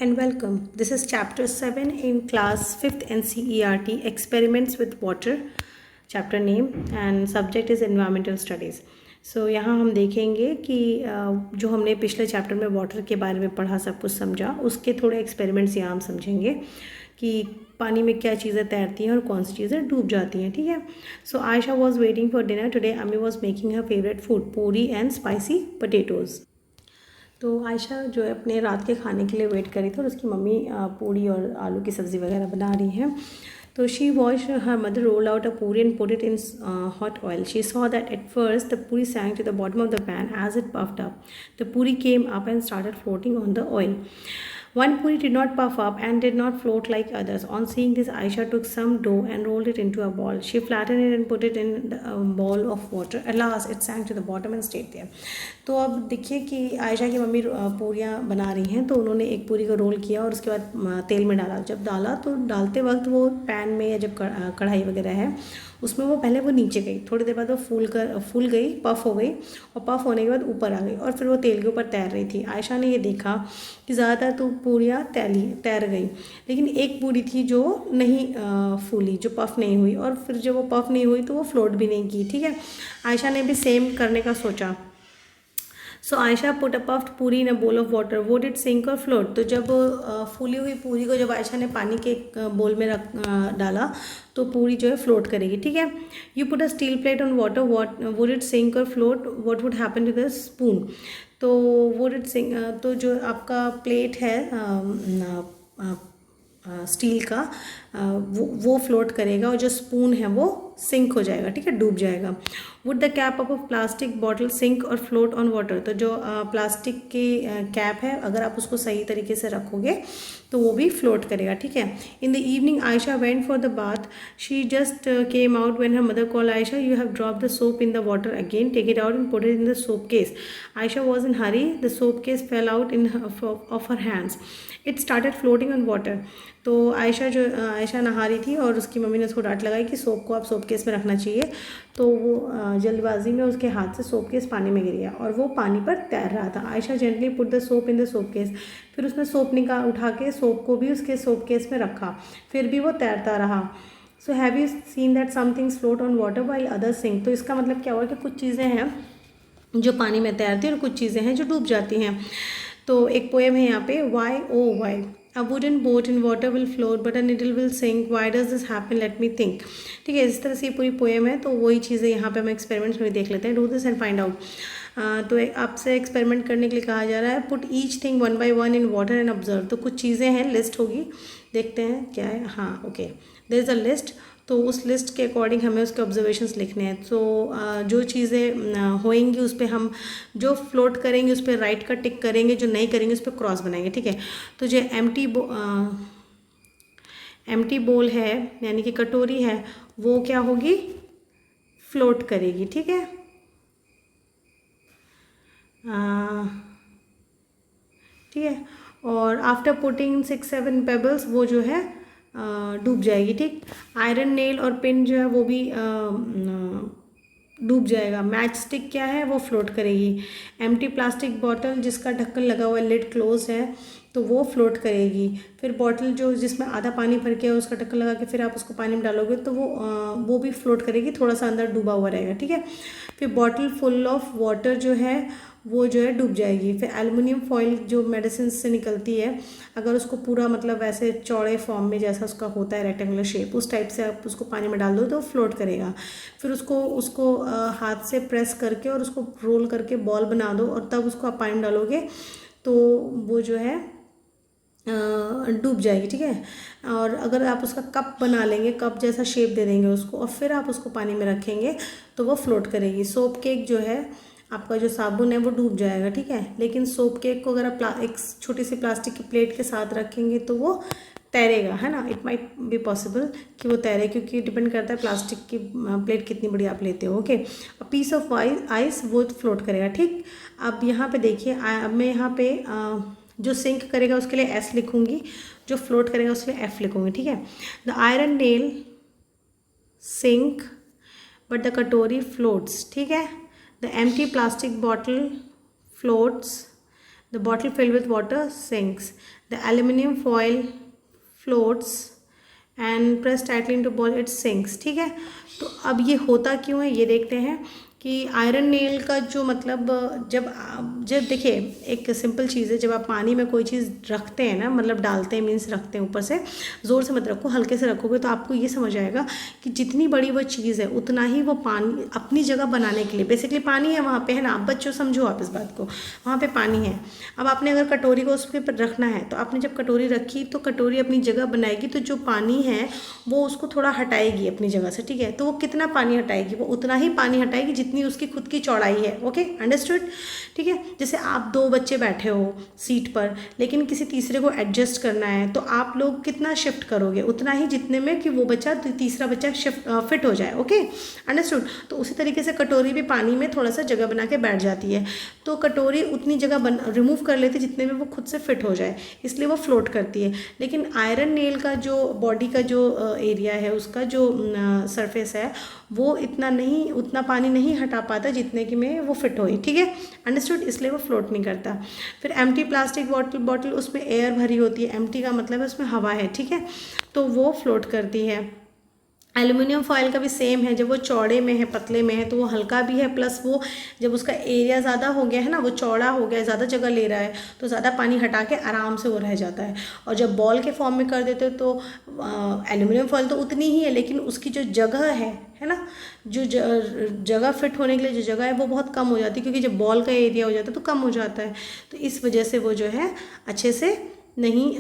and welcome. This is chapter 7 in class 5th NCERT Experiments with Water. Chapter name and subject is Environmental Studies. So यहाँ हम देखेंगे कि जो हमने पिछले चैप्टर में वाटर के बारे में पढ़ा, सब कुछ समझा, उसके थोड़े एक्सपेरिमेंट्स यहाँ हम समझेंगे कि पानी में क्या चीज़ें तैरती हैं और कौन सी चीज़ें डूब जाती हैं. ठीक है. So Aisha was waiting for dinner today. Ammi was making her favourite food puri and spicy potatoes. तो आयशा जो है अपने रात के खाने के लिए वेट करी थी और उसकी मम्मी पूड़ी और आलू की सब्ज़ी वगैरह बना रही हैं. तो she watched her mother roll out a puri and put it in hot oil. She saw that at first the puri sank to the bottom of the pan as it puffed up. The puri came up and started floating on the oil. One puri did not puff up and did not float like others. On seeing this, Aisha took some dough and rolled it into a ball. She flattened it and put it in a bowl of water. Alas, it sank to the bottom and stayed there. तो अब देखिए कि आयशा की mummy पूरियाँ बना रही हैं. तो उन्होंने एक पूरी को रोल किया और उसके बाद तेल में डाला. जब डाला तो डालते वक्त वो पैन में या जब कढ़ाई वगैरह है उसमें वो पहले वो नीचे गई. थोड़ी देर बाद वो फूल गई, पफ हो गई और पफ होने के बाद ऊपर आ गई और फिर वो तेल के ऊपर तैर रही थी. आयशा ने ये देखा कि ज़्यादातर तो पूरियाँ तैर गई, लेकिन एक पूरी थी जो नहीं फूली, जो पफ नहीं हुई. और फिर जब वो पफ नहीं हुई तो वो फ्लोट भी नहीं की. ठीक है. आयशा ने भी सेम करने का सोचा. So Aisha put a puffed puri in a bowl of water. Would it sink और फ्लोट. तो जब फूली हुई पूरी को जब आयशा ने पानी के बोल में डाला तो पूरी जो है फ्लोट करेगी. ठीक है. You put a steel plate on water. Would it sink और float. What would happen to the spoon. तो वुड इट सिंक, तो जो आपका प्लेट है स्टील का वो फ्लोट करेगा और जो स्पून है वो सिंक हो जाएगा. ठीक है, डूब जाएगा. Would the cap of a plastic bottle sink और फ्लोट ऑन वाटर. तो जो प्लास्टिक की कैप है अगर आप उसको सही तरीके से रखोगे तो वो भी फ्लोट करेगा. ठीक है. In the evening Ayesha went for the bath. She just came out when her mother call Ayesha. You have drop the soap in the water again. Take it out and put it in the soap case. Ayesha was in hurry. The soap case fell out in of her hands. It started floating on water. तो आयशा नहा रही थी और उसकी mummy ने उसको डांट लगाई कि सोप को आप सोप केस में रखना चाहिए. तो वो जल्दबाजी में उसके हाथ से सोप केस पानी में गिर गया और वो पानी पर तैर रहा था. Ayesha gently put the soap in the soap case. फिर उसने सोप उठा के सोप को भी उसके सोप केस में रखा. फिर भी वो तैरता रहा. So have you seen that some things float on water while other sink. तो इसका मतलब क्या हुआ कि कुछ चीज़ें हैं जो पानी में तैरती हैं और कुछ चीज़ें हैं जो डूब जाती हैं. तो एक पोएम है यहाँ पे, why oh why. A wooden boat in water will float but a needle will sink. Why does this happen? Let me think. ठीक है, इस तरह से ये पूरी पोएम है. तो वही चीज़ें यहाँ पे हम एक्सपेरिमेंट्स में देख लेते हैं. Do this and find out. तो आपसे एक्सपेरिमेंट करने के लिए कहा जा रहा है. Put each thing one by one in water and observe. तो कुछ चीज़ें हैं, लिस्ट होगी, देखते हैं क्या है. हाँ, okay, there is a list. तो उस लिस्ट के अकॉर्डिंग हमें उसके ऑब्जर्वेशंस लिखने हैं. तो जो चीज़ें होएंगी उस पर हम, जो फ्लोट करेंगे उस पर राइट का टिक करेंगे, जो नहीं करेंगे उस पर क्रॉस बनाएंगे. ठीक है. तो जो एम्प्टी बोल है यानी कि कटोरी है वो क्या होगी, फ्लोट करेगी. ठीक है. ठीक है. और आफ्टर पुटिंग 6-7 पेबल्स वो जो है डूब जाएगी. ठीक. आयरन नेल और पिन जो है वो भी डूब जाएगा. मैच स्टिक क्या है, वो फ्लोट करेगी. एम्प्टी प्लास्टिक बॉटल जिसका ढक्कन लगा हुआ है, लिड क्लोज है, तो वो फ्लोट करेगी. फिर बॉटल जो जिसमें आधा पानी भर के है उसका ढक्कन लगा के फिर आप उसको पानी में डालोगे तो वो भी फ्लोट करेगी, थोड़ा सा अंदर डूबा हुआ रहेगा. ठीक है. फिर बॉटल फुल ऑफ वाटर जो है वो जो है डूब जाएगी. फिर एल्युमिनियम फॉइल जो मेडिसिन से निकलती है, अगर उसको पूरा मतलब वैसे चौड़े फॉर्म में जैसा उसका होता है रेक्टेंगुलर शेप, उस टाइप से आप उसको पानी में डाल दो तो फ्लोट करेगा. फिर उसको हाथ से प्रेस करके और उसको रोल करके बॉल बना दो और तब उसको आप पानी में डालोगे तो वो जो है डूब जाएगी. ठीक है. और अगर आप उसका कप बना लेंगे, कप जैसा शेप दे देंगे उसको और फिर आप उसको पानी में रखेंगे तो वो फ्लोट करेगी. सोप केक जो है आपका जो साबुन है वो डूब जाएगा. ठीक है. लेकिन सोप केक को अगर आप एक छोटी सी प्लास्टिक की प्लेट के साथ रखेंगे तो वो तैरेगा, है ना. इट माइट बी पॉसिबल कि वो तैरे, क्योंकि डिपेंड करता है प्लास्टिक की प्लेट कितनी बड़ी आप लेते हो. Okay. A piece of ice वो फ्लोट करेगा. ठीक. अब यहाँ पे देखिए, अब मैं यहाँ पे जो सिंक करेगा उसके लिए एस लिखूँगी, जो फ्लोट करेगा उसके लिए एफ लिखूँगी. ठीक है. The iron nail sink but the katori floats. ठीक है. The empty plastic bottle floats. The bottle filled with water sinks, the aluminium foil floats and press tightly into ball it sinks. ठीक है, तो अब ये होता क्यों है ये देखते हैं कि आयरन नेल का जो मतलब जब देखिए एक सिंपल चीज़ है, जब आप पानी में कोई चीज़ रखते हैं ना, मतलब डालते हैं मीन्स रखते हैं, ऊपर से ज़ोर से मत रखो, हल्के से रखोगे तो आपको ये समझ आएगा कि जितनी बड़ी वो चीज़ है उतना ही वो पानी अपनी जगह बनाने के लिए, बेसिकली पानी है वहाँ पे, है ना। आप बच्चों समझो आप इस बात को, वहाँ पे पानी है। अब आपने अगर कटोरी को उसके ऊपर रखना है तो आपने जब कटोरी रखी तो कटोरी अपनी जगह बनाएगी, तो जो पानी है वो उसको थोड़ा हटाएगी अपनी जगह से। ठीक है, तो वो कितना पानी हटाएगी, वो उतना ही पानी हटाएगी जितनी उसकी खुद की चौड़ाई है। Okay, understood. ठीक है, जैसे आप 2 बच्चे बैठे हो सीट पर, लेकिन किसी तीसरे को एडजस्ट करना है तो आप लोग कितना शिफ्ट करोगे, उतना ही जितने में कि वो बच्चा तीसरा बच्चा फिट हो जाए। Okay, understood. तो उसी तरीके से कटोरी भी पानी में थोड़ा सा जगह बना के बैठ जाती है, तो कटोरी उतनी जगह रिमूव कर लेती जितने में वो खुद से फिट हो जाए, इसलिए वो फ्लोट करती है। लेकिन आयरन नेल का जो बॉडी का जो एरिया है, उसका जो सरफेस है, वो उतना पानी नहीं हटा पाता जितने कि में वो फिट होए। ठीक है, अंडरस्टूड, इसलिए वो फ्लोट नहीं करता। फिर एम्प्टी प्लास्टिक बॉटल, उसमें एयर भरी होती है, एम्प्टी का मतलब है उसमें हवा है। ठीक है, तो वो फ्लोट करती है। एल्युमिनियम फॉयल का भी सेम है, जब वो चौड़े में है, पतले में है, तो वो हल्का भी है, प्लस वो जब उसका एरिया ज़्यादा हो गया है ना, वो चौड़ा हो गया है, ज़्यादा जगह ले रहा है, तो ज़्यादा पानी हटा के आराम से वो रह जाता है। और जब बॉल के फॉर्म में कर देते हो तो एल्युमिनियम फॉयल तो उतनी ही है, लेकिन उसकी जो जगह है ना, जो जगह फिट होने के लिए जो जगह है वो बहुत कम हो जाती है, क्योंकि जब बॉल का एरिया हो जाता है तो कम हो जाता है, तो इस वजह से वो जो है अच्छे से नहीं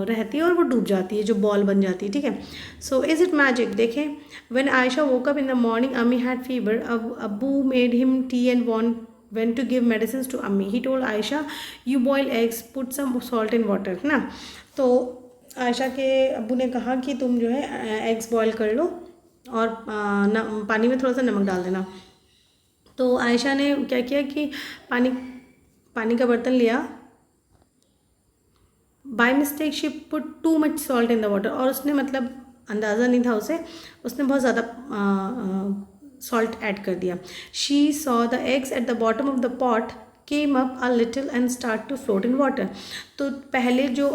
रहती और वो डूब जाती है, जो बॉल बन जाती है। ठीक है, सो इज़ इट मैजिक। देखें, when Ayesha woke up in the morning, अम्मी हैड फीवर, अब्बू made him T and went to give medicines to अम्मी। ही told Ayesha, you boil eggs, put some salt in water, है ना। तो आयशा के अब्बू ने कहा कि तुम जो है एग्स बॉयल कर लो और पानी में थोड़ा सा नमक डाल देना। तो आयशा ने क्या किया कि पानी का बर्तन लिया, by mistake she put too much salt in the water, और उसने मतलब अंदाज़ा नहीं था उसे, उसने बहुत ज़्यादा सॉल्ट ऐड कर दिया। She saw the eggs at the bottom of the pot came up a little and start to float in water. तो पहले जो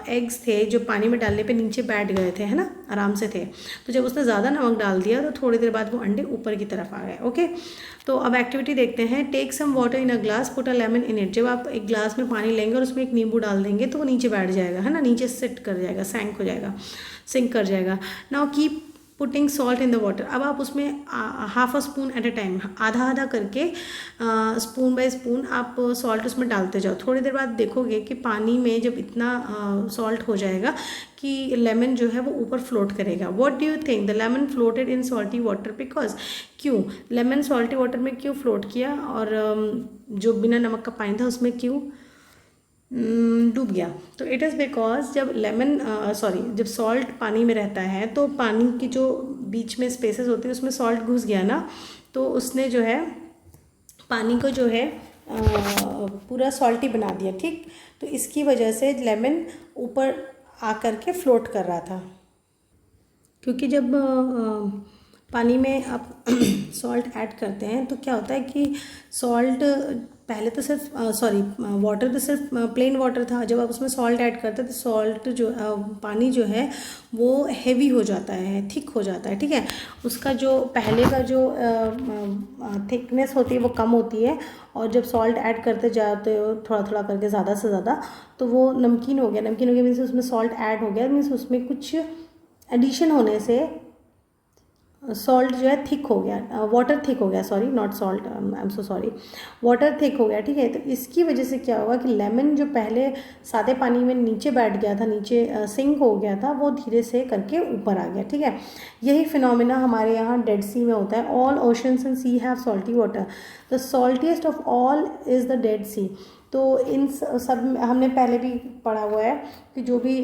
एग्स थे जो पानी में डालने पे नीचे बैठ गए थे, है ना, आराम से थे, तो जब उसने ज़्यादा नमक डाल दिया तो थोड़ी देर बाद वो अंडे ऊपर की तरफ आ गए। ओके, तो अब एक्टिविटी देखते हैं। Take some water in a glass, put a lemon in it. जब आप एक ग्लास में पानी लेंगे और उसमें एक नींबू डाल देंगे तो वो नीचे बैठ जाएगा, है ना, नीचे सिट कर जाएगा, सिंक कर जाएगा। Now keep putting salt in the water. अब आप उसमें half a spoon at a time, आधा आधा करके स्पून बाय स्पून आप सॉल्ट उसमें डालते जाओ। थोड़ी देर बाद देखोगे कि पानी में जब इतना सॉल्ट हो जाएगा कि लेमन जो है वो ऊपर फ्लोट करेगा। What do you think, the lemon floated in salty water because, क्यों लेमन सॉल्टी वाटर में क्यों फ्लोट किया, और जो बिना नमक का पानी था उसमें क्यों डूब गया। तो इट इज़ बिकॉज जब जब सॉल्ट पानी में रहता है तो पानी की जो बीच में स्पेसेस होती है उसमें सॉल्ट घुस गया ना, तो उसने जो है पानी को जो है पूरा सॉल्टी बना दिया। ठीक, तो इसकी वजह से लेमन ऊपर आकर के फ्लोट कर रहा था, क्योंकि जब पानी में आप सॉल्ट ऐड करते हैं तो क्या होता है कि सॉल्ट पहले तो सिर्फ वाटर तो सिर्फ प्लेन वाटर था, जब आप उसमें सॉल्ट ऐड करते हैं तो सॉल्ट जो पानी जो है वो हैवी हो जाता है, थिक हो जाता है। ठीक है, उसका जो पहले का जो थिकनेस होती है वो कम होती है, और जब सॉल्ट ऐड करते जाते हो थोड़ा थोड़ा करके ज़्यादा से ज़्यादा, तो वो नमकीन हो गया मीन्स उसमें सॉल्ट ऐड हो गया, मीन्स उसमें कुछ एडिशन होने से सॉल्ट जो है थिक हो गया, वाटर थिक हो गया, sorry not salt, I am so sorry, water thick हो गया। ठीक है, तो इसकी वजह से क्या हुआ कि लेमन जो पहले सादे पानी में नीचे बैठ गया था, नीचे सिंक हो गया था, वो धीरे से करके ऊपर आ गया। ठीक है, यही फिनोमिना हमारे यहाँ डेड सी में होता है। All oceans and sea have salty water, the saltiest of all is the Dead Sea. तो इन सब हमने पहले भी पढ़ा हुआ है कि जो भी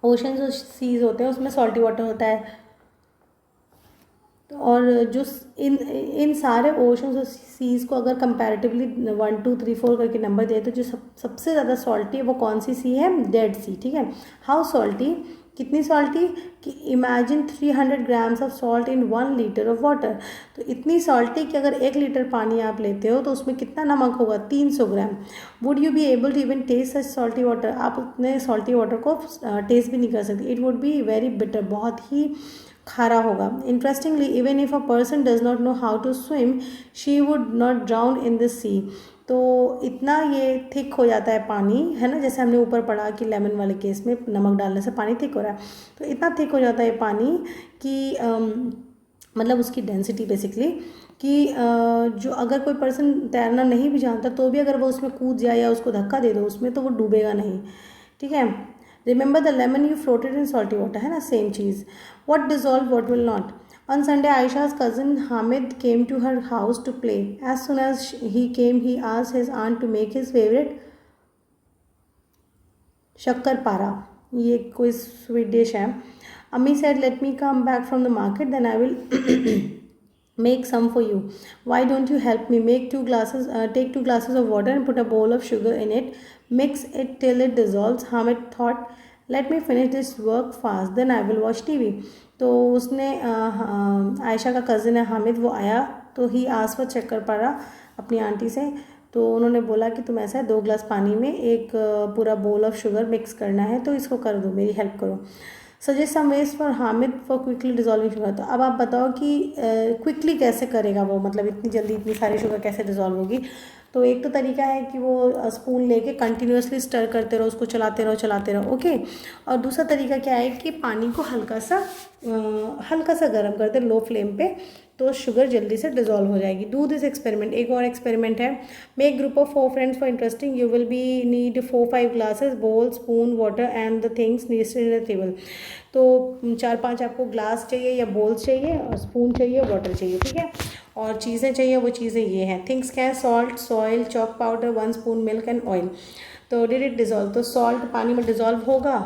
ओशंस और सीज होते हैं उसमें सॉल्टी वाटर होता है, और जो इन सारे ओशंस और सीज़ को अगर कंपैरेटिवली 1 2 3 4 करके नंबर दे तो जो सबसे ज़्यादा सॉल्टी है वो कौन सी सी है, डेड सी। ठीक है, हाउ सॉल्टी, कितनी सॉल्टी कि imagine 300 grams of salt in 1 litre of water. तो इतनी सॉल्टी कि अगर 1 लीटर पानी आप लेते हो तो उसमें कितना नमक होगा, 300 gram. Would you be able to even taste such salty water, आप उतने सॉल्टी वाटर को टेस्ट भी नहीं कर सकते। It would be very bitter, बहुत ही खारा होगा। Interestingly even if a person does not know how to swim she would not drown in the sea. तो इतना ये थिक हो जाता है पानी, है ना, जैसे हमने ऊपर पढ़ा कि लेमन वाले केस में नमक डालने से पानी थिक हो रहा है। तो इतना थिक हो जाता है पानी कि मतलब उसकी डेंसिटी बेसिकली कि जो अगर कोई पर्सन तैरना नहीं भी जानता तो भी अगर वो उसमें कूद जाए या उसको धक्का दे दो उसमें तो वो डूबेगा नहीं, ठीक है। Remember the lemon you floated in salty water, है ना, same cheese. What dissolve what will not. On Sunday, Aisha's cousin Hamid came to her house to play. As soon as he came, he asked his aunt to make his favorite shakarpara, ये कोई sweet dish है। अम्मी said, let me come back from the market, then I will make some for you. Why don't you help me? Take 2 glasses of water and put a bowl of sugar in it. Mix it till it dissolves. Hamid thought, let me finish this work fast, then I will watch TV. तो उसने आयशा का cousin है हामिद, वो आया तो ही आस पर शक्करपारा अपनी aunty से। तो उन्होंने बोला कि तुम ऐसा है 2 ग्लास पानी में एक पूरा बोल ऑफ शुगर मिक्स करना है, तो इसको कर दो, मेरी हेल्प करो। Suggest some ways for Hamid for quickly dissolving sugar. तो अब आप बताओ कि क्विकली कैसे करेगा वो, मतलब इतनी जल्दी इतनी सारी शुगर कैसे डिजॉल्व होगी। तो एक तो तरीका है कि वो स्पून लेके कंटिन्यूसली स्टर करते रहो, उसको चलाते रहो, ओके। और दूसरा तरीका क्या है कि पानी को हल्का सा गर्म कर दे लो फ्लेम पे, तो शुगर जल्दी से डिजॉल्व हो जाएगी। Do this experiment. एक और एक्सपेरिमेंट है, make group of 4 friends for interesting, you will be need 4-5 glasses, bowl, spoon, water and the things needed in the table. तो 4-5 आपको ग्लास चाहिए या बोल्स चाहिए और स्पून चाहिए, वाटर चाहिए, ठीक है। और चीज़ें चाहिए, वो चीज़ें ये हैं। थिंग्स क्या है, salt, soil, chalk powder, 1 spoon milk and oil. तो डिड इट डिजॉल्व, तो सॉल्ट पानी में डिजॉल्व होगा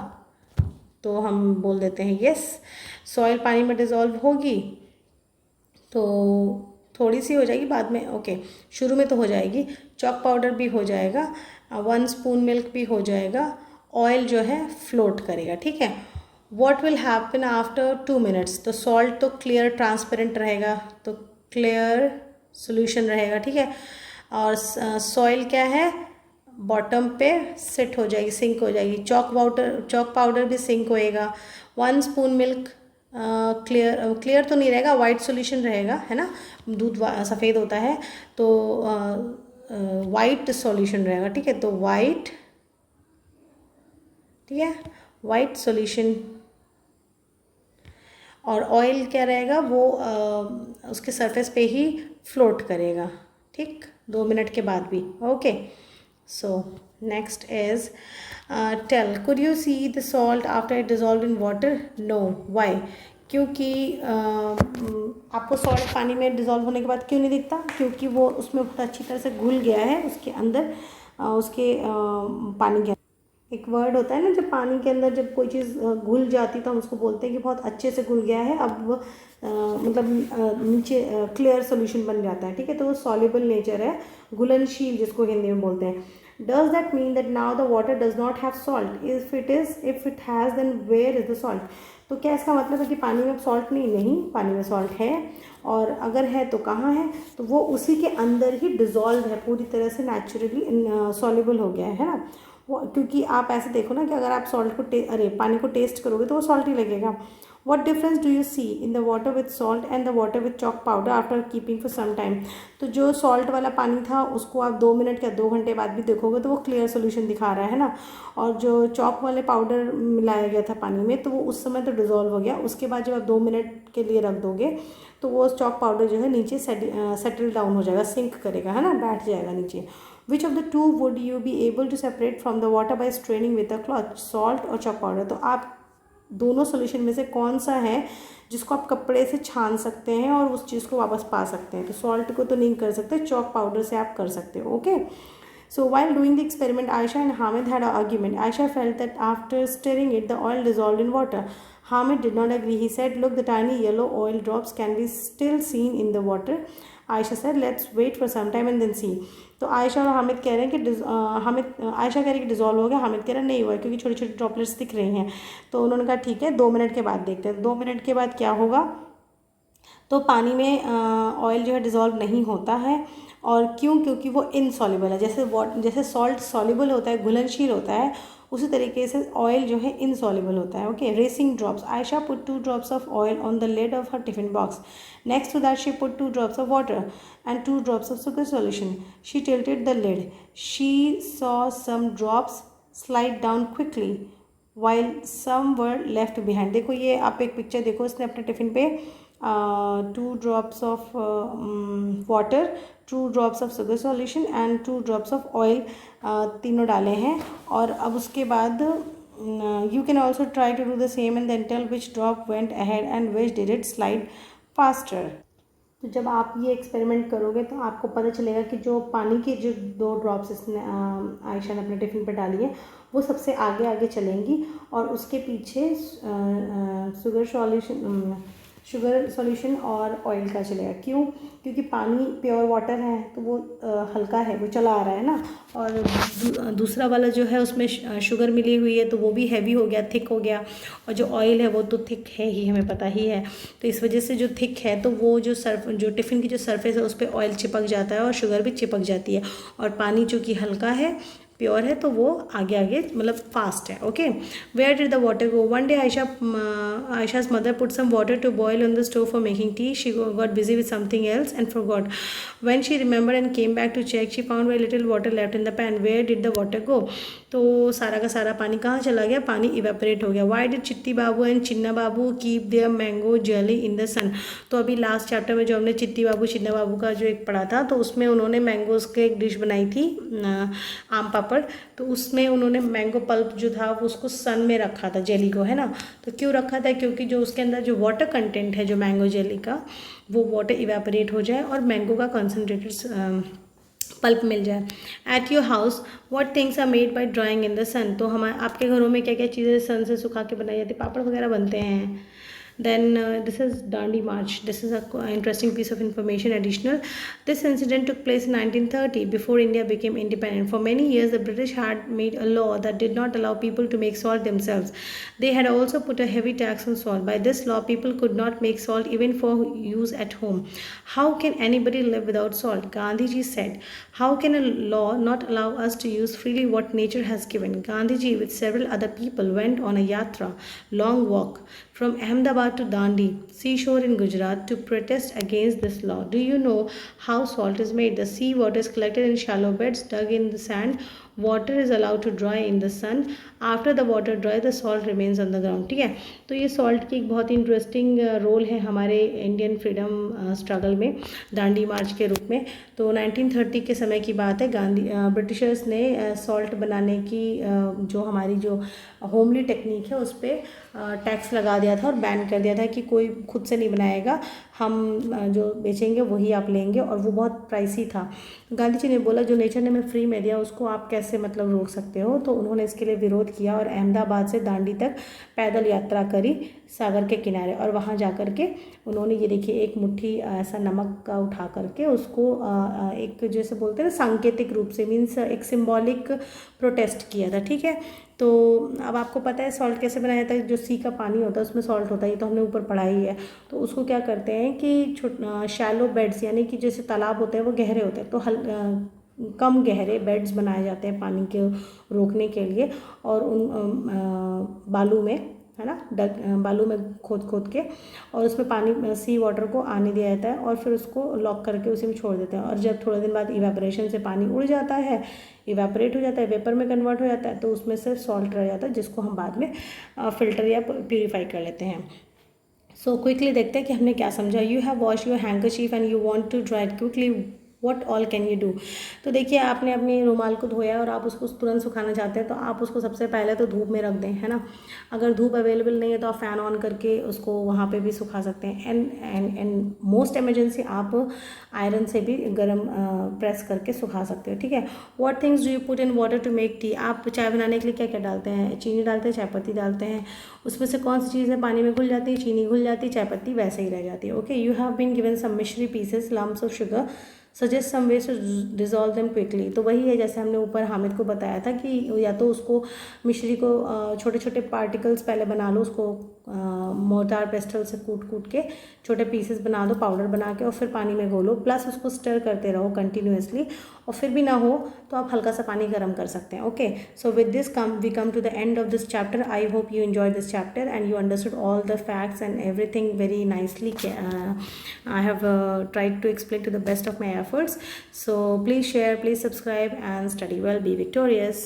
तो हम बोल देते हैं यस। सॉइल पानी में डिजॉल्व होगी तो थोड़ी सी हो जाएगी बाद में, ओके, शुरू में तो हो जाएगी। चॉक पाउडर भी हो जाएगा, 1 स्पून मिल्क भी हो जाएगा, ऑयल जो है फ्लोट करेगा, ठीक है। What will happen after 2 minutes. तो सॉल्ट तो क्लियर ट्रांसपेरेंट रहेगा, तो क्लियर सोल्यूशन रहेगा, ठीक है। और सॉइल क्या है, बॉटम पे सेट हो जाएगी, सिंक हो जाएगी। चॉक पाउडर भी सिंक होएगा। 1 स्पून मिल्क क्लियर तो नहीं रहेगा, वाइट सॉल्यूशन रहेगा, है ना, दूध सफ़ेद होता है तो वाइट सॉल्यूशन रहेगा, ठीक है। तो वाइट, ठीक है, वाइट सॉल्यूशन। और ऑयल क्या रहेगा, वो उसके सरफेस पे ही फ्लोट करेगा, ठीक, 2 मिनट के बाद भी, okay. So next is tell, could you see the salt after it dissolve in water. No, why, क्योंकि आपको सॉल्ट पानी में डिजॉल्व होने के बाद क्यों नहीं दिखता, क्योंकि वो उसमें बहुत अच्छी तरह से घुल गया है उसके अंदर, उसके पानी के। एक वर्ड होता है ना, जब पानी के अंदर जब कोई चीज़ घुल जाती तो हम उसको बोलते हैं कि बहुत अच्छे से घुल गया है, अब मतलब नीचे क्लियर सोल्यूशन बन जाता है, ठीक है। तो वो सॉल्युबल नेचर है, घुलनशील जिसको हिंदी में बोलते हैं। Does that mean that now the water does not have salt, if it has then where is the salt. तो क्या इसका मतलब है कि पानी में सॉल्ट नहीं, पानी में सॉल्ट है, और अगर है तो कहाँ है, तो वो उसी के अंदर ही डिजॉल्व है, पूरी तरह से नेचुरली सॉल्युबल हो गया है ना। वो क्योंकि आप ऐसे देखो ना कि अगर आप सॉल्ट को पानी को टेस्ट करोगे तो वो सॉल्ट ही लगेगा। What difference do you see in the water with salt and the water with chalk powder after keeping for some time. तो जो सॉल्ट वाला पानी था उसको आप 2 मिनट या 2 घंटे बाद भी देखोगे तो वो क्लियर सोल्यूशन दिखा रहा है ना, और जो चॉक वाले पाउडर मिलाया गया था पानी में तो वो उस समय तो डिजॉल्व हो गया, उसके बाद जब आप 2 मिनट के लिए रख दोगे तो वो चॉक पाउडर जो है नीचे सेटल डाउन हो जाएगा, सिंक करेगा, है ना, बैठ जाएगा नीचे। Which of the two would you be able to separate from the water by straining with a cloth, salt or chalk powder। तो आप दोनों सोल्यूशन में से कौन सा है जिसको आप कपड़े से छान सकते हैं और उस चीज़ को वापस पा सकते हैं। तो सॉल्ट को तो नहीं कर सकते, चॉक पाउडर से आप कर सकते हो, okay. So while doing the experiment, Aisha and Hamid had an argument. Aisha felt that after stirring it, the oil dissolved in water. Hamid did not agree. He said, "Look, the tiny yellow oil drops can be still seen in the water." Aisha said, "Let's wait for some time and then see." तो आयशा और हामिद कह रहे हैं कि आयशा कह रही है कि डिज़ोल्व हो गया, हामिद कह रहा है नहीं हुआ क्योंकि छोटी छोटी ड्रॉपलेट्स दिख रही हैं। तो उन्होंने कहा ठीक है 2 मिनट के बाद देखते हैं। 2 मिनट के बाद क्या होगा, तो पानी में ऑयल जो है डिज़ोल्व नहीं होता है। और क्यों? क्योंकि वो इनसॉल्युबल है। जैसे सॉल्ट सॉल्युबल होता है, घुलनशील होता है, उसी तरीके से ऑयल जो है इनसॉल्युबल होता है। Okay, racing drops. Ayesha put 2 drops of oil on the lid of her tiffin box. Next to that she put 2 drops of water and 2 drops of sugar solution. She tilted the lid. She saw some drops slide down quickly while some were left behind. देखो ये आप एक picture देखो, इसने अपने tiffin पे 2 drops of water, 2 drops of sugar solution and 2 drops of oil तीनों डाले हैं। और अब उसके बाद you can also try to do the same and then tell which drop went ahead and which did it slide faster. तो जब आप ये एक्सपेरिमेंट करोगे तो आपको पता चलेगा कि जो पानी की जो 2 ड्रॉप्स इसने आयशा ने अपने टिफ़िन पर डाली है वो सबसे आगे आगे चलेंगी और उसके पीछे शुगर सॉल्यूशन और ऑयल का चलेगा। क्यों? क्योंकि पानी प्योर वाटर है तो वो हल्का है, वो चला आ रहा है ना, और दूसरा वाला जो है उसमें शुगर मिली हुई है तो वो भी हैवी हो गया, थिक हो गया, और जो ऑयल है वो तो थिक है ही, हमें पता ही है। तो इस वजह से जो थिक है तो वो जो टिफ़िन की जो सरफेस है उस पर ऑयल चिपक जाता है और शुगर भी चिपक जाती है, और पानी जो कि हल्का है, प्योर है, तो वो आगे आगे मतलब फास्ट है। Okay, where did the water go? One day Aisha's mother put some water to boil on the stove for making tea. She got busy with something else and forgot. When she remembered and came back to check, she found very little water left in the pan. Where did the water go? तो सारा का सारा पानी कहाँ चला गया? पानी evaporate हो गया। Why did Chitti Babu and Chinna Babu keep their mango jelly in the sun? तो अभी लास्ट चैप्टर में जो हमने चिट्टी बाबू चिन्ना बाबू का जो एक पढ़ा था, तो उसमें उन्होंने मैंगोज़ के एक डिश बनाई थी, आम पापड़। तो उसमें उन्होंने मैंगो पल्प जो था वो उसको सन में रखा था, जेली को, है ना। तो क्यों रखा था? क्योंकि जो उसके अंदर जो वाटर कंटेंट है जो मैंगो जेली का, वो वाटर इवेपोरेट हो जाए और मैंगो का कॉन्सेंट्रेटेड पल्प मिल जाए। At your house what things are made by drying in the sun? तो आपके घरों में क्या क्या चीज़ें सन से सुखा के बनाई जाती है? पापड़ वगैरह बनते हैं। Then this is Dandi March. This is a interesting piece of information additional. This incident took place in 1930 before India became independent. For many years the British had made a law that did not allow people to make salt themselves. They had also put a heavy tax on salt. By this law people could not make salt even for use at home. How can anybody live without salt? Gandhiji said, how can a law not allow us to use freely what nature has given? Gandhiji with several other people went on a yatra, long walk, from Ahmedabad to Dandi, seashore in Gujarat, to protest against this law. Do you know how salt is made? The sea water is collected in shallow beds dug in the sand. Water is allowed to dry in the sun. After the water dry, the salt remains on the ground. ठीक है, तो ये salt की एक बहुत ही interesting role है हमारे Indian freedom struggle में, दांडी मार्च के रूप में। तो 1930 के समय की बात है। ब्रिटिशर्स ने सॉल्ट बनाने की जो हमारी जो होमली टेक्निक है उस पर टैक्स लगा दिया था और बैन कर दिया था कि कोई खुद से नहीं बनाएगा, हम जो बेचेंगे वही आप लेंगे, और वो बहुत प्राइसी था। गांधी जी ने बोला जो नेचर ने हमें फ्री में दिया उसको आप कैसे मतलब रोक सकते हो। तो उन्होंने इसके लिए विरोध किया और अहमदाबाद से दांडी तक पैदल यात्रा करी सागर के किनारे, और वहाँ जा कर के उन्होंने ये देखिए एक मुट्ठी ऐसा नमक का उठा करके उसको एक जैसे बोलते हैं ना सांकेतिक रूप से, मीन्स एक सिंबॉलिक प्रोटेस्ट किया था। ठीक है, तो अब आपको पता है सॉल्ट कैसे बनाया जाता है। जो सी का पानी होता है उसमें सॉल्ट होता है, ये तो हमने ऊपर पढ़ा ही है। तो उसको क्या करते हैं कि शैलो बेड्स, यानी कि जैसे तालाब होते हैं वो गहरे होते हैं, तो कम गहरे बेड्स बनाए जाते हैं पानी के रोकने के लिए, और उन बालू में, है ना, बालू में खोद के, और उसमें पानी सी वाटर को आने दिया जाता है और फिर उसको लॉक करके उसी में छोड़ देते हैं। और जब थोड़े दिन बाद इवेपोरेशन से पानी उड़ जाता है, इवेपोरेट हो जाता है, वेपर में कन्वर्ट हो जाता है, तो उसमें से सॉल्ट रह जाता है जिसको हम बाद में फ़िल्टर या प्यूरीफाई कर लेते हैं। सो क्विकली देखते हैं कि हमने क्या समझा। You have wash your handkerchief and you want to dry it quickly what all can you do. तो देखिए आपने अपने रुमाल को धोया और आप उसको तुरंत सुखाना चाहते हैं तो आप उसको सबसे पहले तो धूप में रख दें, है ना। अगर धूप अवेलेबल नहीं है तो आप फ़ैन ऑन करके उसको वहाँ पे भी सुखा सकते हैं। एंड मोस्ट इमरजेंसी आप आयरन से भी गर्म प्रेस करके सुखा सकते हो, ठीक है। What things do you put in water to make tea. आप चाय बनाने के लिए क्या क्या डालते हैं, चीनी डालते हैं, चाय पत्ती डालते हैं, उसमें से कौन सी चीज़ है पानी में घुल जाती है, चीनी घुल जाती है, चाय पत्ती वैसे ही रह जाती है। Okay, you have been given some mishri pieces lumps of sugar, suggest some ways to dissolve them quickly. तो वही है जैसे हमने ऊपर हामिद को बताया था कि या तो उसको मिश्री को छोटे छोटे पार्टिकल्स पहले बना लो, उसको मोर्टार पेस्टल से कूट के छोटे पीसेस बना दो पाउडर बना के, और फिर पानी में घोलो, प्लस उसको स्टर करते रहो कंटिन्यूसली, और फिर भी ना हो तो आप हल्का सा पानी गर्म कर सकते हैं। Okay, so with this we come to the end of this chapter. I hope you enjoy this chapter and you understood all the facts and everything very nicely. I have tried to explain to the best of my efforts. So please share, please subscribe and study well. Be victorious.